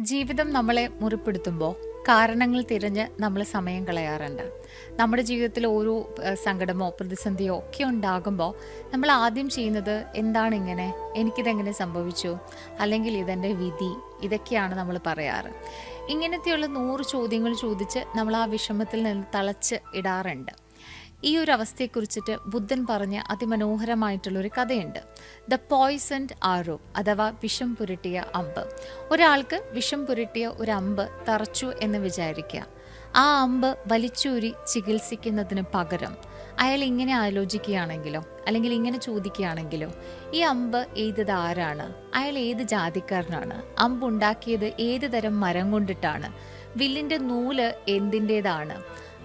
ജീവിതം നമ്മളെ മുറിപ്പെടുത്തുമ്പോൾ കാരണങ്ങൾ തിരഞ്ഞ് നമ്മൾ സമയം കളയാറുണ്ട്. നമ്മുടെ ജീവിതത്തിൽ ഓരോ സങ്കടമോ പ്രതിസന്ധിയോ ഒക്കെ ഉണ്ടാകുമ്പോൾ നമ്മൾ ആദ്യം ചെയ്യുന്നത് എന്താണ് ഇങ്ങനെ, എനിക്കിതെങ്ങനെ സംഭവിച്ചു, അല്ലെങ്കിൽ ഇതെൻ്റെ വിധി, ഇതൊക്കെയാണ് നമ്മൾ പറയാറ്. ഇങ്ങനത്തെയുള്ള 100 ചോദ്യങ്ങൾ ചോദിച്ച് നമ്മൾ ആ വിഷമത്തിൽ നിന്ന് തളച്ച് ഇടാറുണ്ട്. ഈ ഒരു അവസ്ഥയെക്കുറിച്ചിട്ട് ബുദ്ധൻ പറഞ്ഞ അതിമനോഹരമായിട്ടുള്ളൊരു കഥയുണ്ട്. ദ പോയ്സൺഡ് ആരോ അഥവാ വിഷം പുരട്ടിയ അമ്പ്. ഒരാൾക്ക് വിഷം പുരട്ടിയ ഒരു അമ്പ് തറച്ചു എന്ന് വിചാരിക്കുക. ആ അമ്പ് വലിച്ചൂരി ചികിത്സിക്കുന്നതിന് പകരം അയാൾ ഇങ്ങനെ ആലോചിക്കുകയാണെങ്കിലോ, അല്ലെങ്കിൽ ഇങ്ങനെ ചോദിക്കുകയാണെങ്കിലോ, ഈ അമ്പ് എയ്തത് ആരാണ്, അയാൾ ഏത് ജാതിക്കാരനാണ്, അമ്പ് ഉണ്ടാക്കിയത് ഏത് തരം മരം കൊണ്ടിട്ടാണ്, വില്ലിന്റെ നൂല് എന്തിൻ്റെതാണ്,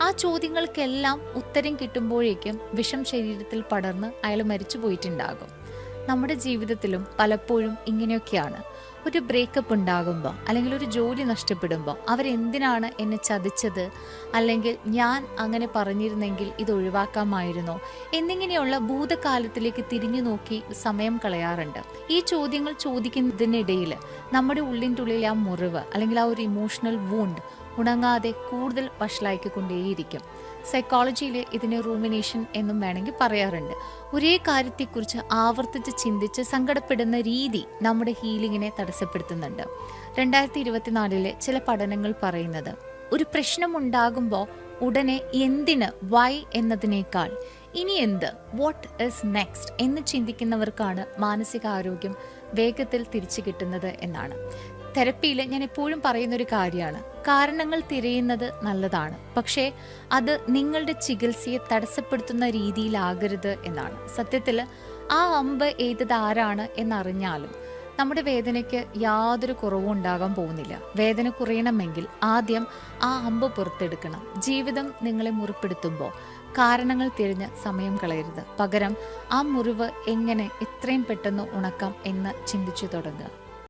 ആ ചോദ്യങ്ങൾക്കെല്ലാം ഉത്തരം കിട്ടുമ്പോഴേക്കും വിഷം ശരീരത്തിൽ പടർന്ന് അയാൾ മരിച്ചു പോയിട്ടുണ്ടാകും. നമ്മുടെ ജീവിതത്തിലും പലപ്പോഴും ഇങ്ങനെയൊക്കെയാണ്. ഒരു ബ്രേക്കപ്പ് ഉണ്ടാകുമ്പോൾ, അല്ലെങ്കിൽ ഒരു ജോലി നഷ്ടപ്പെടുമ്പോൾ, അവരെന്തിനാണ് എന്നെ ചതിച്ചത്, അല്ലെങ്കിൽ ഞാൻ അങ്ങനെ പറഞ്ഞിരുന്നെങ്കിൽ ഇത് ഒഴിവാക്കാമായിരുന്നോ എന്നിങ്ങനെയുള്ള ഭൂതകാലത്തിലേക്ക് തിരിഞ്ഞു നോക്കി സമയം കളയാറുണ്ട്. ഈ ചോദ്യങ്ങൾ ചോദിക്കുന്നതിനിടയിൽ നമ്മുടെ ഉള്ളിൻ്റെ ഉള്ളിൽ ആ മുറിവ്, അല്ലെങ്കിൽ ആ ഒരു ഇമോഷണൽ വൂണ്ട് ഉണങ്ങാതെ കൂടുതൽ വഷളായിക്കൊണ്ടേയിരിക്കും. സൈക്കോളജിയിൽ ഇതിനെ റൂമിനേഷൻ എന്നും വേണമെങ്കിൽ പറയാറുണ്ട്. ഒരേ കാര്യത്തെക്കുറിച്ച് ആവർത്തിച്ച് ചിന്തിച്ച് സങ്കടപ്പെടുന്ന രീതി നമ്മുടെ ഹീലിങ്ങിനെ തടസ്സപ്പെടുത്തുന്നുണ്ട്. 2024 ചില പഠനങ്ങൾ പറയുന്നത്, ഒരു പ്രശ്നമുണ്ടാകുമ്പോൾ ഉടനെ എന്തിന്, വൈ എന്നതിനേക്കാൾ ഇനി എന്ത്, വാട്ട് ഈസ് നെക്സ്റ്റ് എന്ന് ചിന്തിക്കുന്നവർക്കാണ് മാനസികാരോഗ്യം വേഗത്തിൽ തിരിച്ചു കിട്ടുന്നത് എന്നാണ്. തെറപ്പിയിൽ ഞാൻ എപ്പോഴും പറയുന്നൊരു കാര്യമാണ്, കാരണങ്ങൾ തിരയുന്നത് നല്ലതാണ്, പക്ഷേ അത് നിങ്ങളുടെ ചികിത്സയെ തടസ്സപ്പെടുത്തുന്ന രീതിയിലാകരുത് എന്നാണ്. സത്യത്തിൽ ആ അമ്പ് എയ്തത് ആരാണ് എന്നറിഞ്ഞാലും നമ്മുടെ വേദനയ്ക്ക് യാതൊരു കുറവും ഉണ്ടാകാൻ പോകുന്നില്ല. വേദന കുറയണമെങ്കിൽ ആദ്യം ആ അമ്പ് പുറത്തെടുക്കണം. ജീവിതം നിങ്ങളെ മുറിപ്പെടുത്തുമ്പോൾ കാരണങ്ങൾ തിരിഞ്ഞ് സമയം കളയരുത്. പകരം ആ മുറിവ് എങ്ങനെ എത്രയും പെട്ടെന്ന് ഉണക്കാം എന്ന് ചിന്തിച്ചു തുടങ്ങുക.